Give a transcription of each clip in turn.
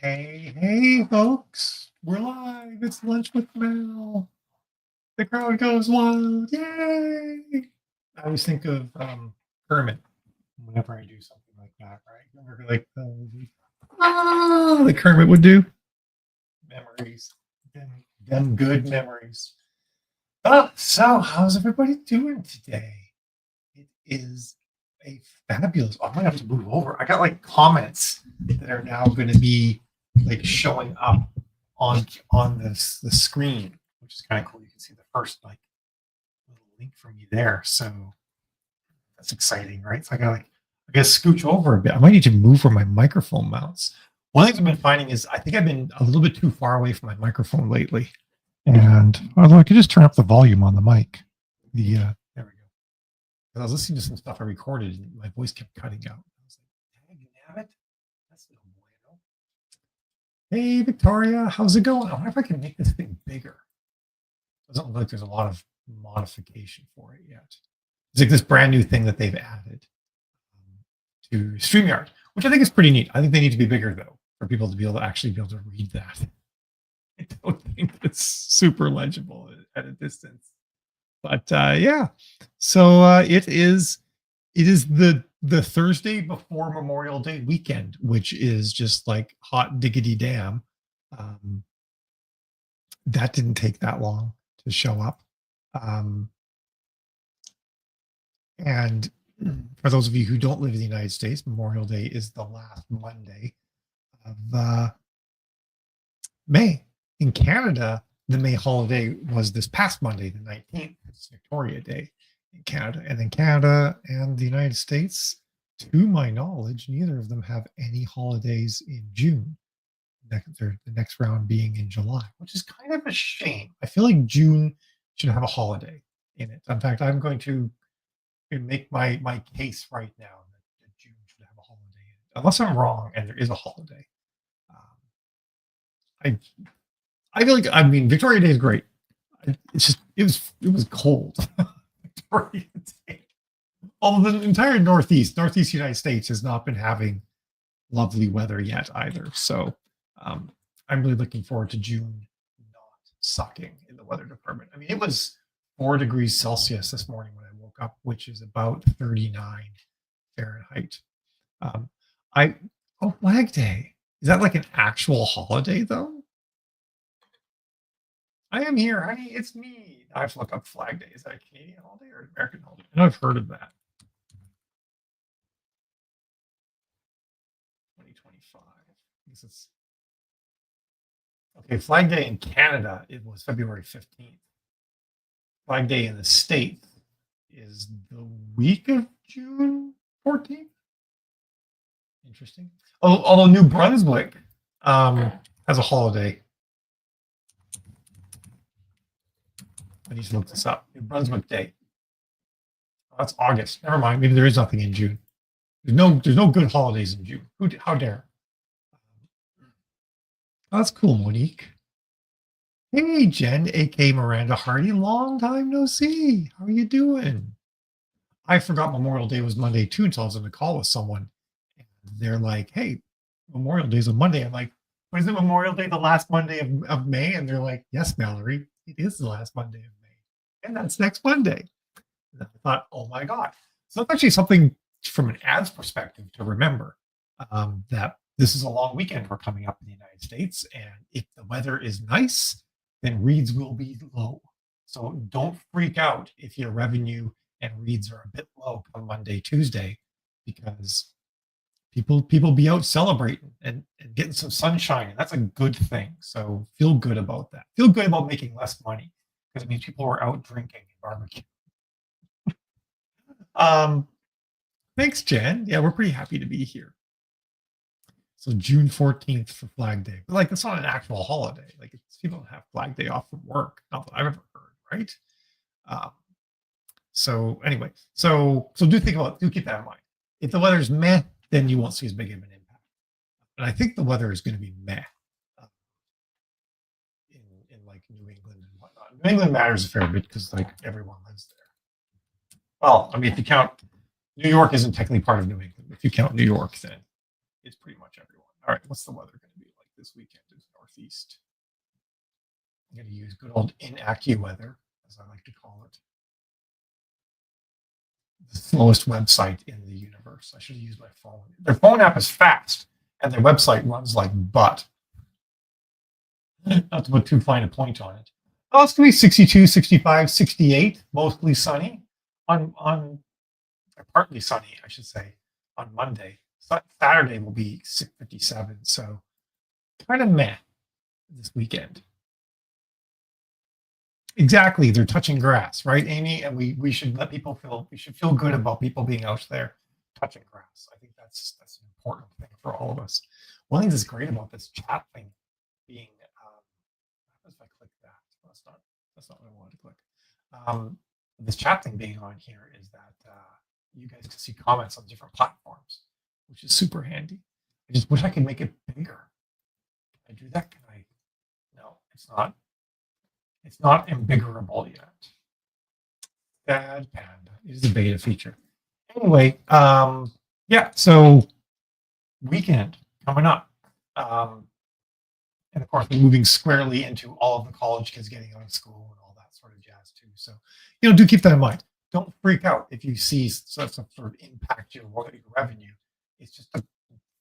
Hey, folks. We're live. It's Lunch with Mel. The crowd goes wild. Yay! I always think of Kermit whenever I do something like that, right? Remember, like, the Kermit would do? Memories. Them good memories. So how's everybody doing today? It is a fabulous. I might have to move over. I got like comments that are now going to be like showing up on this the screen, which is kind of cool. You can see the first like little link from you there. So that's exciting, right? So I gotta scooch over a bit. I might need to move where my microphone mounts. One of the things I've been finding is I think I've been a little bit too far away from my microphone lately. And although I could just turn up the volume on the mic. There we go. Because I was listening to some stuff I recorded and my voice kept cutting out. I was like, dang, nabbit. That's no bueno. Hey, Victoria, how's it going? I wonder if I can make this thing bigger. Doesn't look like there's a lot of modification for it yet. It's like this brand new thing that they've added to StreamYard, which I think is pretty neat. I think they need to be bigger, though, for people to be able to actually be able to read that. I don't think it's super legible at a distance. But yeah, so it is the Thursday before Memorial Day weekend, which is just like hot diggity damn. That didn't take that long to show up. And for those of you who don't live in the United States, Memorial Day is the last Monday of May. In Canada, the May holiday was this past Monday, the 19th. It's Victoria Day in Canada. And in Canada and the United States, to my knowledge, neither of them have any holidays in June. The next round being in July, which is kind of a shame. I feel like June should have a holiday in it. In fact, I'm going to make my case right now that June should have a holiday in it, unless I'm wrong and there is a holiday. I feel like, I mean, Victoria Day is great. It's just it was cold. Victoria Day. Although the entire Northeast United States has not been having lovely weather yet either. So I'm really looking forward to June not sucking in the weather department. I mean, it was 4 degrees Celsius this morning when I woke up, which is about 39 Fahrenheit. Flag Day. Is that like an actual holiday though? I am here, honey. It's me. I have to look up Flag Day. Is that a Canadian holiday or an American holiday? I know I've heard of that. 2025. I guess it's okay. Flag Day in Canada, it was February 15th. Flag Day in the States is the week of June 14th. Interesting. Although New Brunswick has a holiday. I need to look this up. New Brunswick Day. Oh, that's August. Never mind. Maybe there is nothing in June. There's no good holidays in June. How dare? Oh, that's cool, Monique. Hey, Jen, aka Miranda Hardy. Long time no see. How are you doing? I forgot Memorial Day was Monday too until I was on a call with someone. And they're like, hey, Memorial Day is a Monday. I'm like, isn't Memorial Day the last Monday of May? And they're like, yes, Mallory, it is the last Monday of May. And that's next Monday. And I thought, oh my God. So that's actually something from an ads perspective to remember, that this is a long weekend we're coming up in the United States. And if the weather is nice, then reads will be low. So don't freak out if your revenue and reads are a bit low on Monday, Tuesday, because people be out celebrating and getting some sunshine. And that's a good thing. So feel good about that. Feel good about making less money because it means people are out drinking and barbecue. Thanks, Jen. Yeah, we're pretty happy to be here. So June 14th for Flag Day. But like, it's not an actual holiday. Like, people don't have Flag Day off from work. Not that I've ever heard, right? So anyway, so do keep that in mind. If the weather's meh, then you won't see as big of an impact. And I think the weather is going to be meh in like New England and whatnot. New England matters a fair bit because like everyone lives there. Well, I mean, if you count, New York isn't technically part of New England. If you count New York, then it's pretty much everyone. All right, what's the weather going to be like this weekend is Northeast. I'm going to use good old InAccuWeather, as I like to call it. The slowest website in the universe. I should have used my phone. Their phone app is fast, and their website runs like butt. Not to put too fine a point on it. Oh, it's going to be 62, 65, 68, mostly sunny on partly sunny, I should say, on Monday. Saturday will be 57, so kind of meh this weekend. Exactly, they're touching grass, right, Amy? And we should let people feel good about people being out there touching grass. I think that's an important thing for all of us. One thing that's great about this chat thing being, if I click that, that's not what I wanted to click. This chat thing being on here is that you guys can see comments on different platforms, which is super handy. I just wish I could make it bigger. Can I do that? Can I? No, it's not. It's not embiggerable yet. Bad Panda. It is a beta feature. Anyway, yeah, so weekend coming up. And of course, we're moving squarely into all of the college kids getting out of school and all that sort of jazz too. So, do keep that in mind. Don't freak out if you see some sort of impact your revenue. It's just a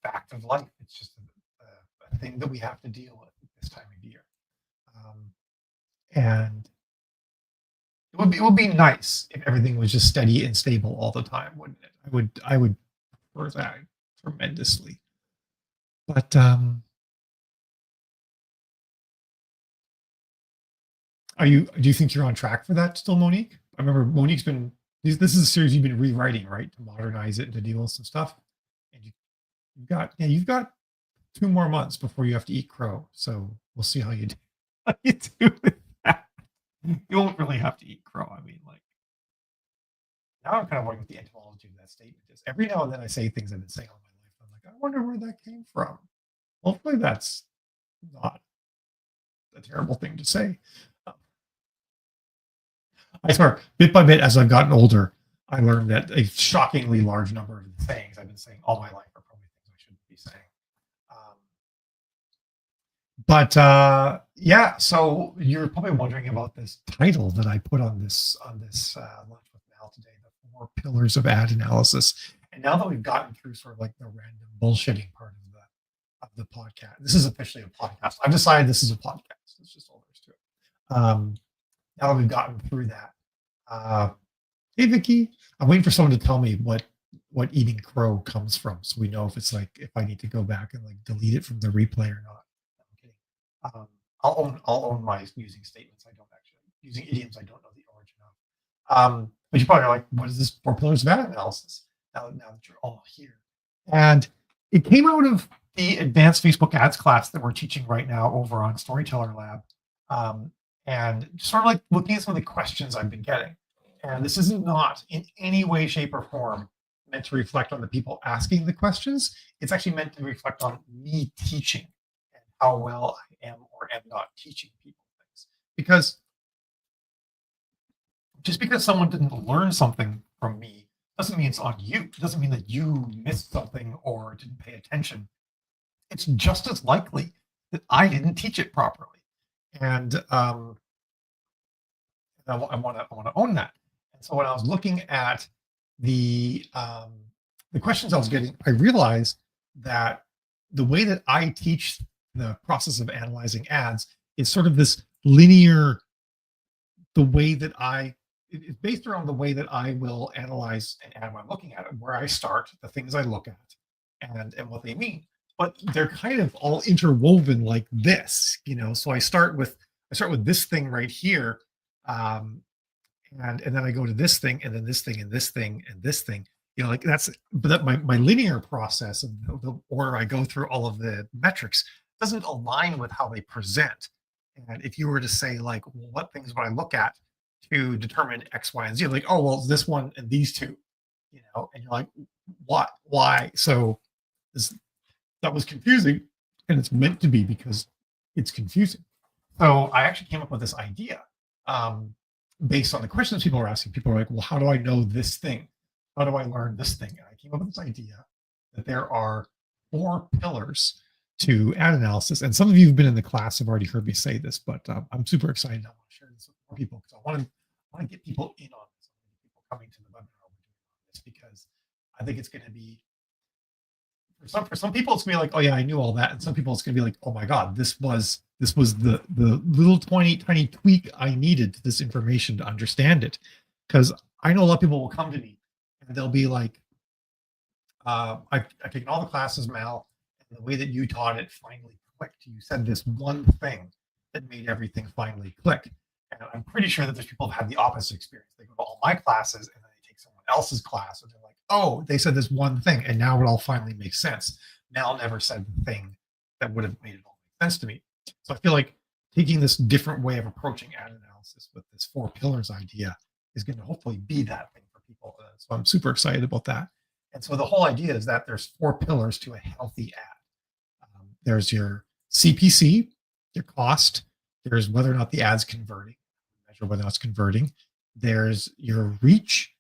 fact of life. It's just a thing that we have to deal with this time of year. And it would be nice if everything was just steady and stable all the time, wouldn't it? I would prefer that tremendously. But do you think you're on track for that still, Monique? I remember Monique's been this is a series you've been rewriting, right, to modernize it and to deal with some stuff. And you've got 2 more months before you have to eat crow. So we'll see how you do. How you do with that. You won't really have to eat crow. I mean, like, now I'm kind of wondering what the etymology of that statement is. Every now and then I say things I've been saying all my life. I'm like, I wonder where that came from. Hopefully that's not a terrible thing to say. I swear, bit by bit, as I've gotten older, I learned that a shockingly large number of the things I've been saying all my life are probably things I shouldn't be saying. Yeah, so you're probably wondering about this title that I put on this Lunch with Mal today, the 4 pillars of ad analysis. And now that we've gotten through sort of like the random bullshitting part of the podcast, this is officially a podcast. I've decided this is a podcast. That's just all there is to it. Now that we've gotten through that, hey Vicky, I'm waiting for someone to tell me what eating crow comes from, so we know if it's like if I need to go back and like delete it from the replay or not. I'll own my using statements. I don't actually using idioms. I don't know the origin of. But you probably are like, what is this 4 pillars of ad analysis? Now that you're all here, and it came out of the advanced Facebook ads class that we're teaching right now over on Storyteller Lab, and sort of like looking at some of the questions I've been getting. And this is not in any way, shape, or form meant to reflect on the people asking the questions. It's actually meant to reflect on me teaching and how well I am or am not teaching people things. Because just because someone didn't learn something from me doesn't mean it's on you. It doesn't mean that you missed something or didn't pay attention. It's just as likely that I didn't teach it properly. And I want to own that. And so when I was looking at the questions I was getting, I realized that the way that I teach the process of analyzing ads is sort of this linear. The way that it's based around the way that I will analyze an ad when I'm looking at it, where I start, the things I look at, and what they mean. But they're kind of all interwoven like this, So I start with this thing right here, and then I go to this thing, and then this thing, and this thing, and this thing. Like that's. But that my linear process of the order I go through all of the metrics doesn't align with how they present. And if you were to say like, well, what things would I look at to determine X, Y, and Z? Like, oh, well, it's this one and these two, and you're like, what, why? So that was confusing, and it's meant to be because it's confusing. So I actually came up with this idea based on the questions people were asking. People were like, well, how do I know this thing? How do I learn this thing? And I came up with this idea that there are 4 pillars to ad analysis. And some of you who've been in the class have already heard me say this, but I'm super excited. I want to share this with more people because I want to get people in on this. I want to get people coming to the webinar we're doing on this because I think it's going to be for some people it's gonna be like, oh yeah, I knew all that, and some people it's gonna be like, oh my god, this was the little tiny tweak I needed to this information to understand it. Because I know a lot of people will come to me and they'll be like, I've taken all the classes, Mal, and the way that you taught it finally clicked. You said this one thing that made everything finally click. And I'm pretty sure that there's people who have the opposite experience. They go to all my classes and then they take someone else's class and they're like, oh, they said this one thing and now it all finally makes sense. Mal never said the thing that would have made it all make sense to me. So I feel like taking this different way of approaching ad analysis with this 4 pillars idea is going to hopefully be that thing for people. So I'm super excited about that. And so the whole idea is that there's 4 pillars to a healthy ad. There's your CPC, your cost. There's whether or not the ad's converting, measure whether or not it's converting. There's your reach,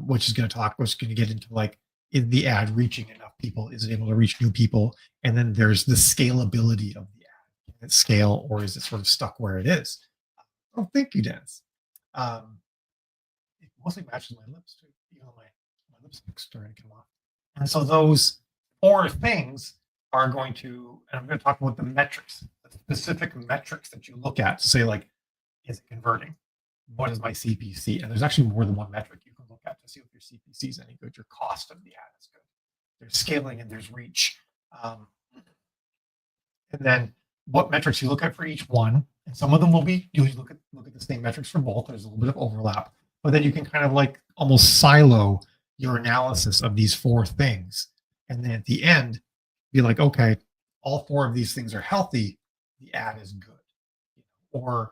which is going to get into like, is the ad reaching enough people? Is it able to reach new people? And then there's the scalability of the ad. Can it scale or is it sort of stuck where it is? Oh, thank you, Dennis. It mostly matches my lips too. You know, my lipstick's starting to come off. And so those 4 things are going to, and I'm going to talk about the metrics, the specific metrics that you look at to say, like, is it converting? What is my CPC? And there's actually more than one metric you can look at to see if your CPC is any good. Your cost of the ad is good. There's scaling and there's reach. And then what metrics you look at for each one. And some of them will be, you look at the same metrics for both. There's a little bit of overlap. But then you can kind of like almost silo your analysis of these 4 things. And then at the end, be like, okay, all 4 of these things are healthy. The ad is good. Or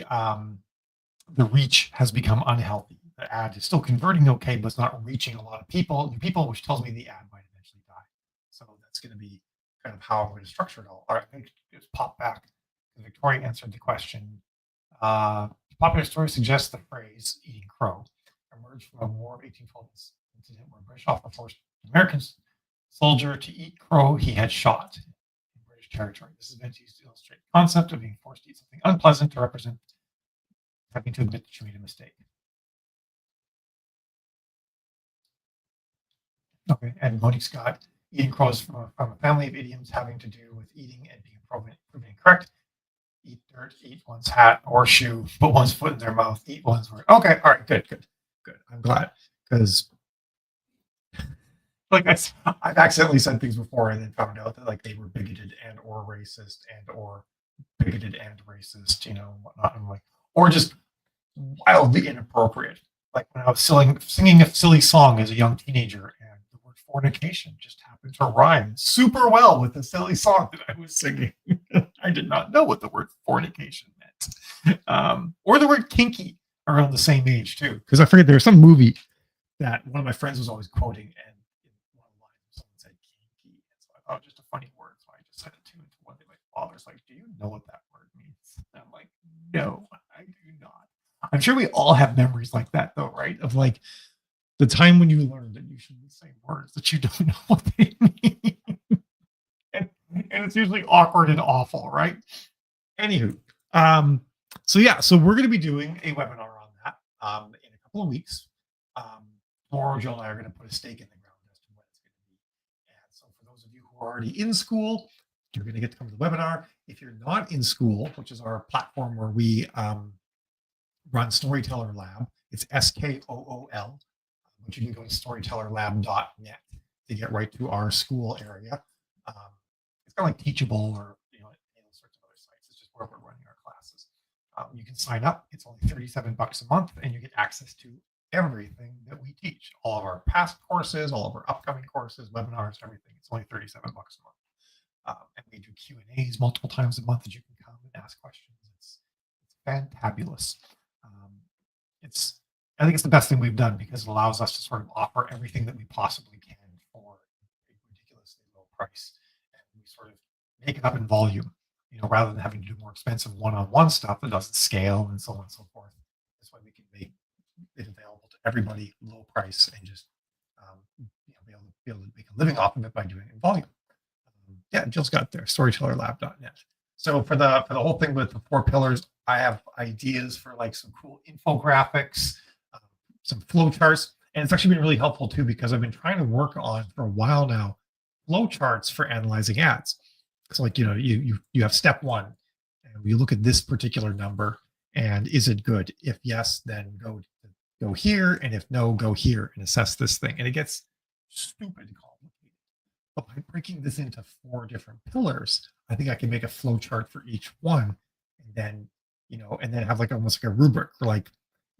the reach has become unhealthy. The ad is still converting okay, but it's not reaching a lot of people, which tells me the ad might eventually die. So that's going to be kind of how I'm going to structure it all. All right, I'm going to just pop back. Victoria answered the question. Popular story suggests the phrase "eating crow" emerged from a War of 1812 incident where British officer forced American soldier to eat crow he had shot in British territory. This event used to illustrate the concept of being forced to eat something unpleasant to represent having to admit that you made a mistake. Okay, and Monique Scott, eating crows from a family of idioms having to do with eating and being proven incorrect. Eat dirt, eat one's hat or shoe, put one's foot in their mouth, eat one's word. Okay, all right, good. I'm glad, because like I've accidentally said things before and then found out that like they were bigoted and or racist and or bigoted and racist, you know, whatnot. I'm like, or just wildly inappropriate. Like when I was singing a silly song as a young teenager, and the word fornication just happened to rhyme super well with the silly song that I was singing. I did not know what the word fornication meant, or the word kinky around the same age too. Because I figured there's some movie that one of my friends was always quoting, and in one of the lines someone said kinky, and so I thought it was just a funny word, so I just said it to one day. My father's like, "Do you know what that word means?" And I'm like, "No, I do not." I'm sure we all have memories like that, though, right? Of like the time when you learned that you shouldn't say words that you don't know what they mean. and it's usually awkward and awful, right? Anywho, so yeah, so we're going to be doing a webinar on that in a couple of weeks. Tomorrow, Jill and I are going to put a stake in the ground as to when it's going to be. And so for those of you who are already in school, you're going to get to come to the webinar. If you're not in school, which is our platform where we run Storyteller Lab, it's SKOOL, but you can go to storytellerlab.net to get right to our school area. It's kind of like Teachable or all sorts of other sites. It's just where we're running our classes. You can sign up. It's only $37 a month, and you get access to everything that we teach. All of our past courses, all of our upcoming courses, webinars, everything. It's only $37 a month. And we do Q&As multiple times a month that you can come and ask questions. It's fantabulous. I think it's the best thing we've done because it allows us to sort of offer everything that we possibly can for a ridiculously low price. And we sort of make it up in volume, rather than having to do more expensive one-on-one stuff that doesn't scale and so on and so forth. That's why we can make it available to everybody, low price, and just be able to make a living off of it by doing it in volume. Yeah, Jill's got there, storytellerlab.net. So for the whole thing with the 4 pillars, I have ideas for like some cool infographics, um, some flowcharts, and it's actually been really helpful too because I've been trying to work on for a while now flowcharts for analyzing ads. So like you have step 1, and you look at this particular number, and is it good? If yes, then go here, and if no, go here and assess this thing. And it gets stupid complicated. But by breaking this into 4 different pillars, I think I can make a flow chart for each one, and then and then have like almost like a rubric for like,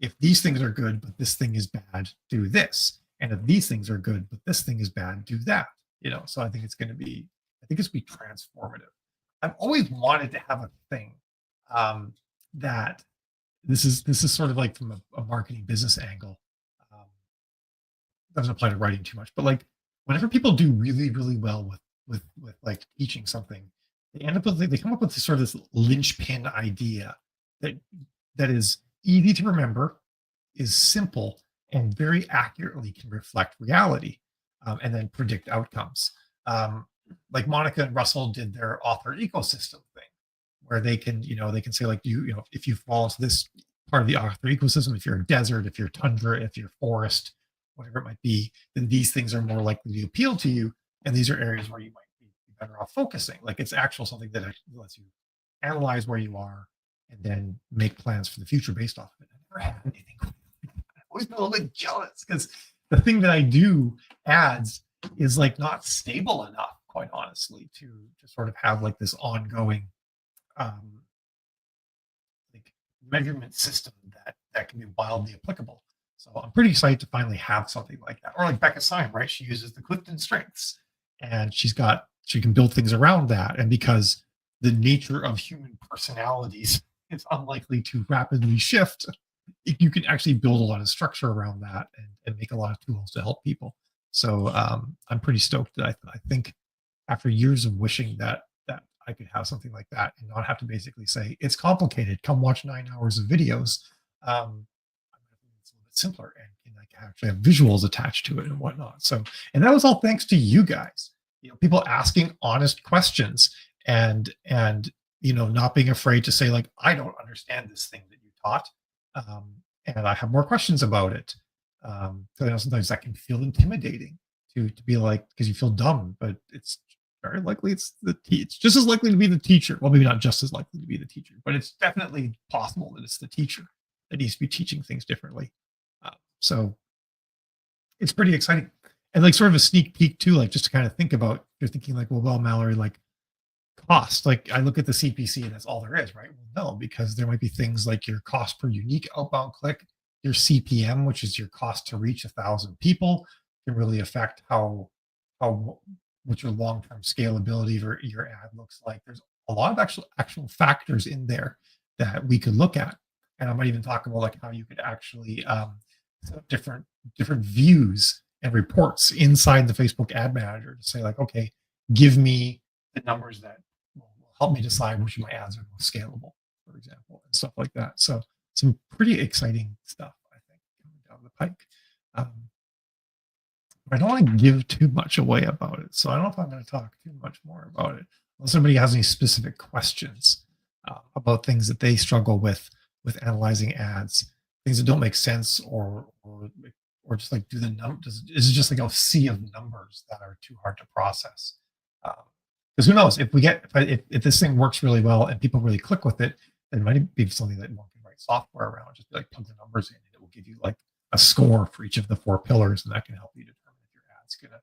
if these things are good but this thing is bad, do this, and if these things are good but this thing is bad, do that. So I think it's going to be, transformative. I've always wanted to have a thing that this is sort of like from a marketing business angle. Um, doesn't apply to writing too much, but like whenever people do really really well with like teaching something, they come up with this sort of this linchpin idea that is easy to remember, is simple, and very accurately can reflect reality, and then predict outcomes. Like Monica and Russell did their author ecosystem thing, where they can say like, if you fall into this part of the author ecosystem, if you're a desert, if you're tundra, if you're forest, whatever it might be, then these things are more likely to appeal to you, and these are areas where you might be better off focusing. Like it's actual something that actually lets you analyze where you are and then make plans for the future based off of it. I never had anything. I've always been a little bit jealous because the thing that I do, ads, is like not stable enough, quite honestly, to sort of have like this ongoing like measurement system that can be wildly applicable. So I'm pretty excited to finally have something like that. Or like Becca Syme, right? She uses the Clifton strengths, and she can build things around that. And because the nature of human personalities is unlikely to rapidly shift, you can actually build a lot of structure around that, and make a lot of tools to help people. So I'm pretty stoked that I think after years of wishing that I could have something like that and not have to basically say it's complicated, come watch 9 hours of videos. It's a little bit simpler, and can like actually have visuals attached to it and whatnot. So, and that was all thanks to you guys. People asking honest questions, and not being afraid to say like, I don't understand this thing that you taught, and I have more questions about it. So sometimes that can feel intimidating to be like, because you feel dumb, but it's very likely it's just as likely to be the teacher. Well, maybe not just as likely to be the teacher, but it's definitely possible that it's the teacher that needs to be teaching things differently. So it's pretty exciting, and like sort of a sneak peek too, like just to kind of think about, you're thinking like, well, Mallory, like cost, like I look at the CPC and that's all there is, right? Well, no, because there might be things like your cost per unique outbound click, your CPM, which is your cost to reach 1,000 people, can really affect how what your long-term scalability for your ad looks like. There's a lot of actual factors in there that we could look at, and I might even talk about like how you could actually set up different views and reports inside the Facebook Ad Manager to say like, okay, give me the numbers that will help me decide which of my ads are most scalable, for example, and stuff like that. So some pretty exciting stuff, I think, coming down the pike. I don't want to give too much away about it, so I don't know if I'm going to talk too much more about it. Unless somebody has any specific questions about things that they struggle with analyzing ads, things that don't make sense, or just like do the numbers. Is it just like a sea of numbers that are too hard to process? Because who knows, if this thing works really well and people really click with it, it might be something that one can write software around. Just be like, plug the numbers in, and it will give you like a score for each of the 4 pillars, and that can help you determine if your ad's gonna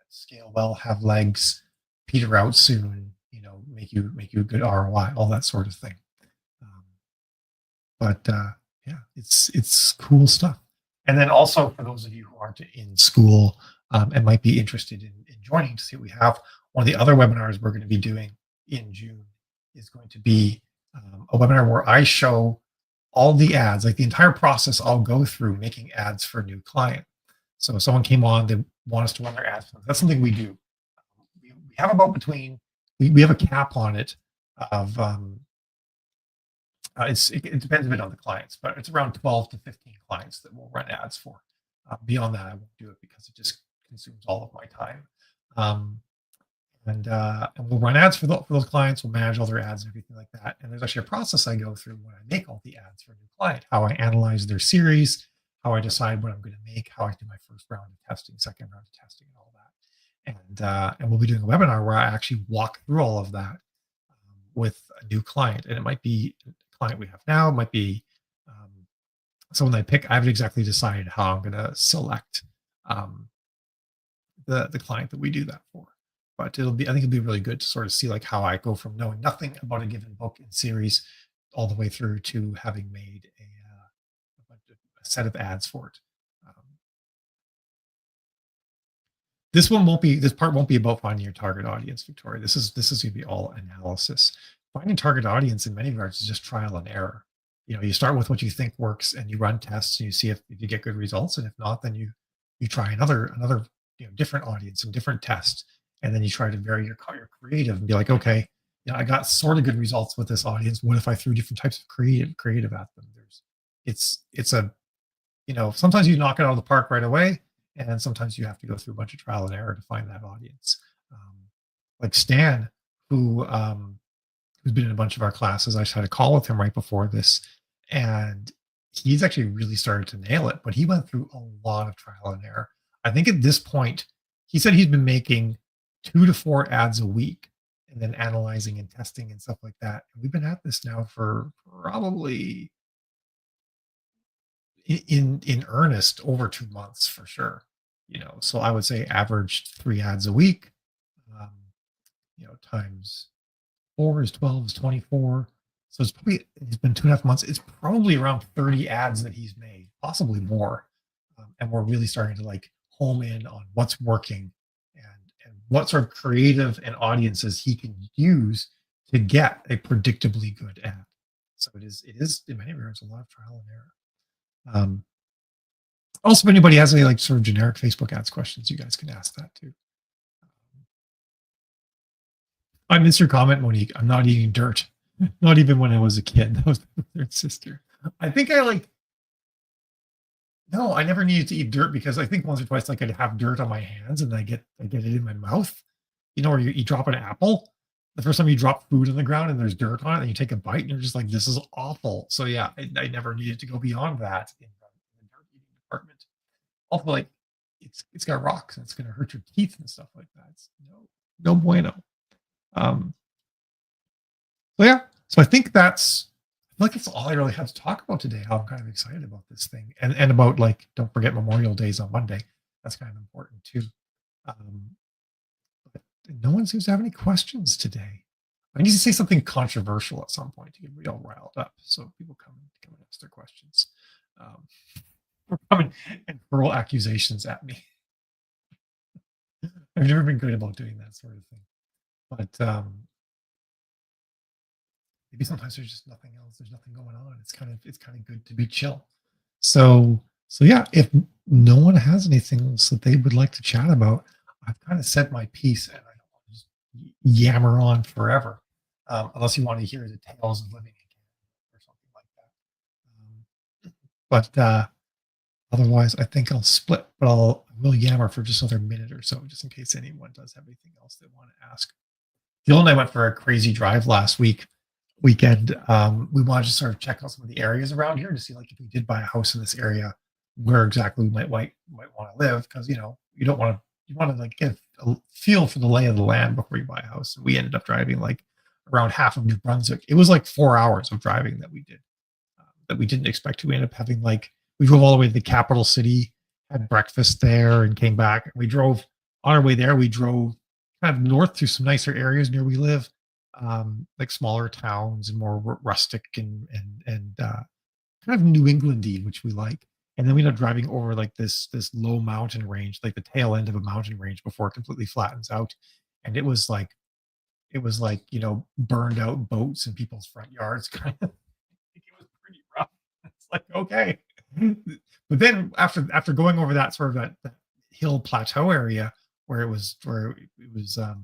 scale well, have legs, peter out soon, make you a good ROI, all that sort of thing. But yeah, it's cool stuff. And then also for those of you who aren't in school and might be interested in joining to see what we have, one of the other webinars we're going to be doing in June is going to be a webinar where I show all the ads, like the entire process I'll go through making ads for a new client. So if someone came on, they want us to run their ads. That's something we do. We have about we have a cap on it of, it depends a bit on the clients, but it's around 12 to 15 clients that we'll run ads for. Beyond that, I won't do it because it just consumes all of my time. and we'll run ads for those clients. We'll manage all their ads and everything like that. And there's actually a process I go through when I make all the ads for a new client, how I analyze their series, how I decide what I'm going to make, how I do my first round of testing, second round of testing, and all that. And we'll be doing a webinar where I actually walk through all of that with a new client. And it might be a client we have now, it might be someone I pick. I haven't exactly decided how I'm going to select the client that we do that for. But I think it'll be really good to sort of see like how I go from knowing nothing about a given book and series all the way through to having made a set of ads for it. This part won't be about finding your target audience, Victoria. This is going to be all analysis. Finding target audience in many regards is just trial and error. You start with what you think works and you run tests and you see if you get good results. And if not, then you try another different audience and different tests. And then you try to vary your creative and be like, okay, I got sort of good results with this audience. What if I threw different types of creative at them? Sometimes you knock it out of the park right away, and sometimes you have to go through a bunch of trial and error to find that audience. Like Stan, who's been in a bunch of our classes. I just had a call with him right before this, and he's actually really started to nail it. But he went through a lot of trial and error. I think at this point, he said he's been making 2 to 4 ads a week and then analyzing and testing and stuff like that. And we've been at this now for probably in earnest over 2 months for sure. So I would say average 3 ads a week, times 4 is 12 is 24. So it's been 2.5 months. It's probably around 30 ads that he's made, possibly more. And we're really starting to like home in on what's working and what sort of creative and audiences he can use to get a predictably good ad. So it is in many regards a lot of trial and error. Also, if anybody has any like sort of generic Facebook ads questions, you guys can ask that too. I missed your comment, Monique. I'm not eating dirt. Not even when I was a kid. That was my third sister. I think no, I never needed to eat dirt because I think once or twice like I'd have dirt on my hands and I get it in my mouth. Where you drop an apple. The first time you drop food on the ground and there's dirt on it, and you take a bite and you're just like, this is awful. So yeah, I never needed to go beyond that in the dirt eating department. Also, like it's got rocks and it's going to hurt your teeth and stuff like that. It's no bueno. So I think that's all I really have to talk about today. How I'm kind of excited about this thing and about like, don't forget Memorial Day's on Monday. That's kind of important too. But no one seems to have any questions today. I need to say something controversial at some point to get real riled up, so people come and ask their questions. Or come and hurl accusations at me. I've never been good about doing that sort of thing, but maybe sometimes there's just nothing else. There's nothing going on. It's kind of good to be chill. So yeah, if no one has anything else that they would like to chat about, I've kind of said my piece, and I don't want to just yammer on forever, unless you want to hear the tales of living again or something like that. But otherwise, I think I'll split, but I will yammer for just another minute or so, just in case anyone does have anything else they want to ask. Jill and I went for a crazy drive last weekend. We wanted to sort of check out some of the areas around here to see like if we did buy a house in this area, where exactly we might want to live, because you want to like get a feel for the lay of the land before you buy a house. And we ended up driving like around half of New Brunswick. It was like 4 hours of driving that we did, that we didn't expect to. We ended up having we drove all the way to the capital city, had breakfast there, and came back. We drove on our way there. We drove kind of north through some nicer areas near we live, like smaller towns and more rustic and kind of New Englandy, which we like. And then we ended up driving over like this low mountain range, like the tail end of a mountain range before it completely flattens out. And it was like burned out boats in people's front yards. Kind of, it was pretty rough. It's like, okay. But then after going over that sort of that hill plateau area where it was a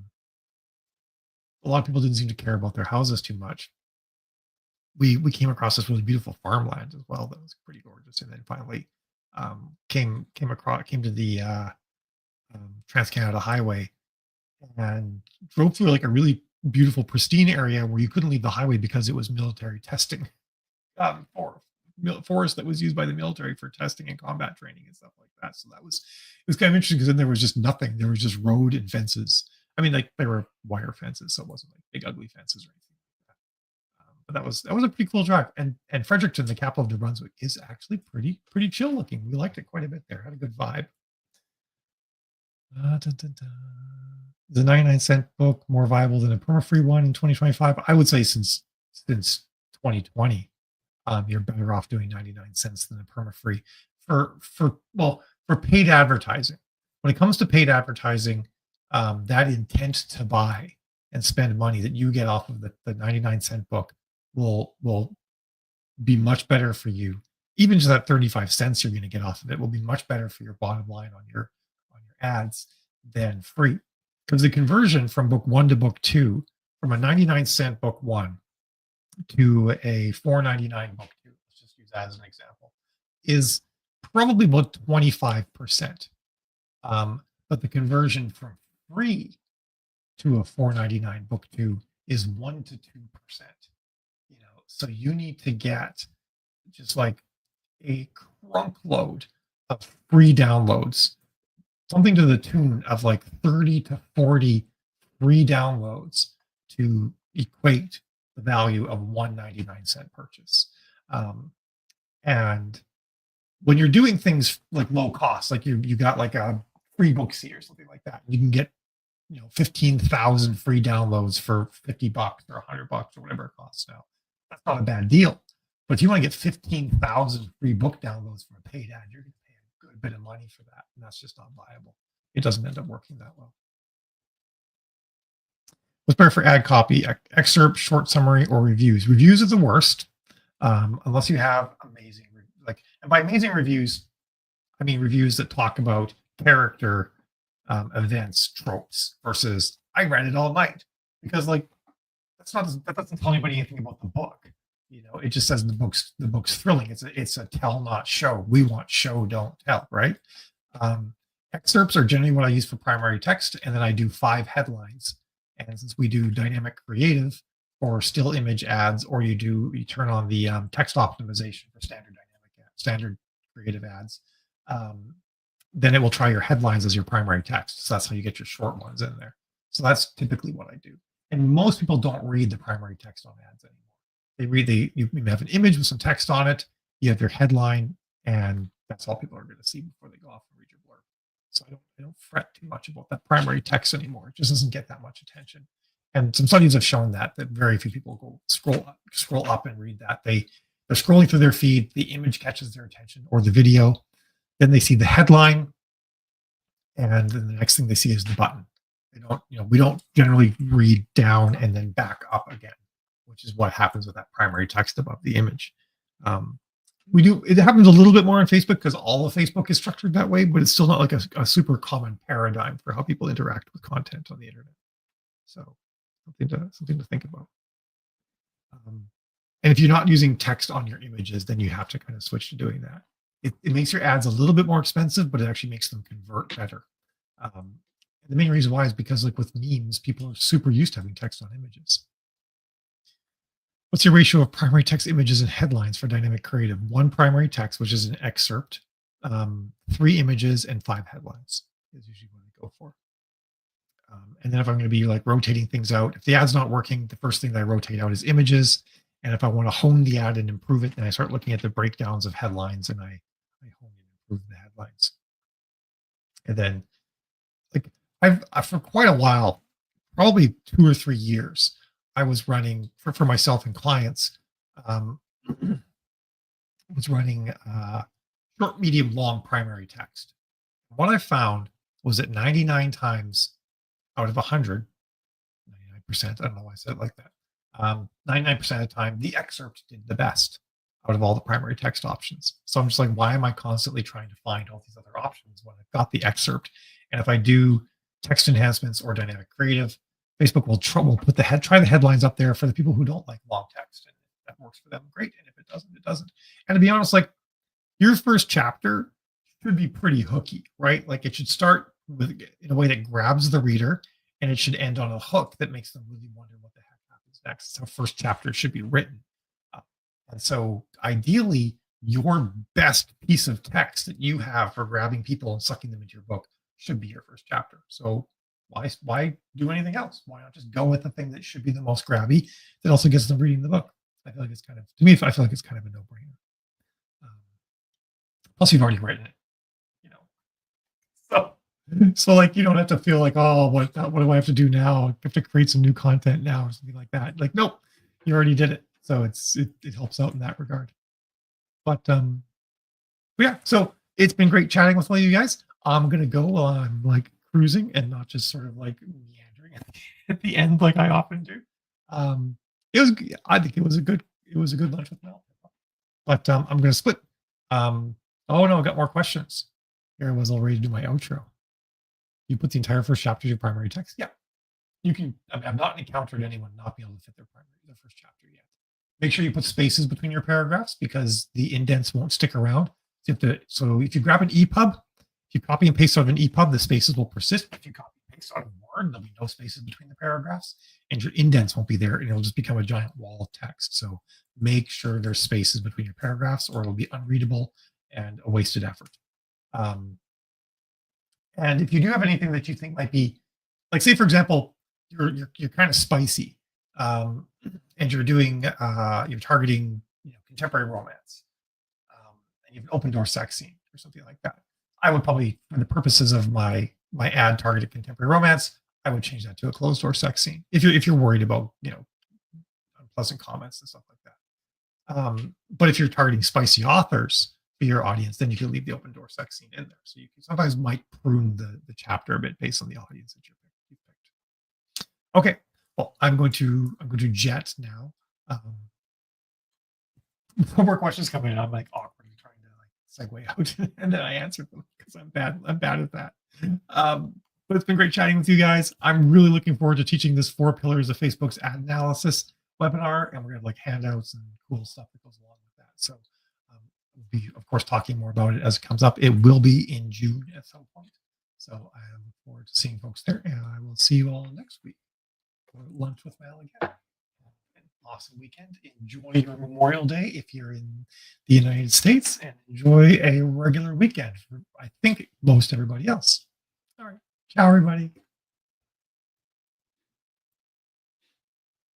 lot of people didn't seem to care about their houses too much. We came across this really beautiful farmland as well that was pretty gorgeous, and then finally came to the Trans-Canada Highway, and drove through like a really beautiful, pristine area where you couldn't leave the highway because it was military testing for forest that was used by the military for testing and combat training and stuff like that. So that was it was kind of interesting because then there was just nothing. There was just road and fences. I mean, like there were wire fences, so it wasn't like big ugly fences or anything like that. But that was a pretty cool drive. And Fredericton, the capital of New Brunswick, is actually pretty chill looking. We liked it quite a bit there. Had a good vibe. Dun, dun, dun. The 99-cent book more viable than a perma-free one in 2025? I would say since 2020, you're better off doing 99 cents than a perma-free for paid advertising. When it comes to paid advertising, that intent to buy and spend money that you get off of the 99-cent book will be much better for you. Even just that 35 cents you're going to get off of it will be much better for your bottom line on your ads than free. Because the conversion from book 1 to book 2, from a 99-cent book 1 to a $4.99 book 2, let's just use that as an example, is probably about 25%. But the conversion from free to a $4.99 book 2 is 1 to 2%. So you need to get just like a crunk load of free downloads, something to the tune of like 30 to 40 free downloads to equate the value of one 99-cent purchase. And when you're doing things like low cost, like you got like a free Booksy or something like that, you can get 15,000 free downloads for $50 or $100 or whatever it costs now. That's not a bad deal. But if you want to get 15,000 free book downloads from a paid ad, you're going to pay a good bit of money for that. And that's just not viable. It doesn't end up working that well. What's better for ad copy? Excerpt, short summary, or reviews? Reviews are the worst, unless you have amazing, and by amazing reviews, I mean reviews that talk about character, events, tropes, versus I read it all night, because that doesn't tell anybody anything about the book. It just says the book's thrilling. It's a tell, not show. We want show, don't tell, right? Excerpts are generally what I use for primary text, and then I do 5 headlines. And since we do dynamic creative or still image ads, or you turn on the text optimization for standard creative ads, then it will try your headlines as your primary text. So that's how you get your short ones in there. So that's typically what I do. And most people don't read the primary text on ads anymore. They read you have an image with some text on it, you have your headline, and that's all people are going to see before they go off and read your blurb. So I don't fret too much about that primary text anymore. It just doesn't get that much attention. And some studies have shown that very few people go scroll up and read that. They're scrolling through their feed, the image catches their attention, or the video, then they see the headline, and then the next thing they see is the button. We don't generally read down and then back up again, which is what happens with that primary text above the image. It happens a little bit more on Facebook because all of Facebook is structured that way, but it's still not like a super common paradigm for how people interact with content on the internet. So something to think about. And if you're not using text on your images, then you have to kind of switch to doing that. It makes your ads a little bit more expensive, but it actually makes them convert better. And the main reason why is because like with memes, people are super used to having text on images. What's your ratio of primary text images and headlines for dynamic creative? 1 primary text, which is an excerpt, 3 images, and 5 headlines is usually what I go for. And then if I'm going to be like rotating things out, if the ad's not working, the first thing that I rotate out is images. And if I want to hone the ad and improve it, then I start looking at the breakdowns of headlines, and I hone and improve the headlines. And then I've for quite a while, probably 2 or 3 years, I was running for myself and clients, was running short, medium, long primary text. What I found was that 99 times out of 100, 99%, I don't know why I said it like that, 99% of the time, the excerpt did the best out of all the primary text options. So I'm just like, why am I constantly trying to find all these other options when I've got the excerpt? And if I do text enhancements or dynamic creative, Facebook will try the headlines up there for the people who don't like long text, and that works for them, great. And if it doesn't, it doesn't. And to be honest, like your first chapter should be pretty hooky, right? Like it should start in a way that grabs the reader, and it should end on a hook that makes them really wonder what the heck happens next. So first chapter should be written. And so ideally, your best piece of text that you have for grabbing people and sucking them into your book should be your first chapter. So why do anything else? Why not just go with the thing that should be the most grabby that also gets them reading the book? I feel like it's kind of, to me, I feel like it's kind of a no-brainer. Plus, you've already written it, you know. So like you don't have to feel like, oh, what do I have to do now? I have to create some new content now or something like that. Like, nope, you already did it. So it helps out in that regard. But yeah, so it's been great chatting with all you guys. I'm gonna go while I'm like cruising and not just sort of like meandering at the end like I often do. I think it was a good lunch with Mel. But I'm gonna split. Oh no, I got more questions. Here I was all ready to do my outro. You put the entire first chapter to your primary text. Yeah, you can. I mean, I've not encountered anyone not be able to fit their first chapter yet. Make sure you put spaces between your paragraphs because the indents won't stick around. So if you grab an EPUB, if you copy and paste out of an EPUB, the spaces will persist. If you copy and paste out of Word, there'll be no spaces between the paragraphs, and your indents won't be there, and it'll just become a giant wall of text. So make sure there's spaces between your paragraphs, or it'll be unreadable and a wasted effort. And if you do have anything that you think might be, like, say for example, you're kind of spicy, and you're doing you're targeting contemporary romance, and you have an open door sex scene or something like that. I would probably, for the purposes of my ad targeted contemporary romance, I would change that to a closed door sex scene. If you're worried about unpleasant comments and stuff like that. But if you're targeting spicy authors for your audience, then you can leave the open door sex scene in there. So you can sometimes might prune the chapter a bit based on the audience that you've picked. Okay, well, I'm going to jet now. More questions coming in. I'm like awkwardly trying to like segue out, and then I answer them because I'm bad at that. But it's been great chatting with you guys. I'm really looking forward to teaching this 4 pillars of Facebook's ad analysis webinar, and we're gonna have like handouts and cool stuff that goes along with that. So we'll be, of course, talking more about it as it comes up. It will be in June at some point. So I look forward to seeing folks there, and I will see you all next week for lunch with Mal again. An awesome weekend. Enjoy your Memorial Day if you're in the United States, and enjoy a regular weekend for, I think, most everybody else. All right. Ciao, everybody.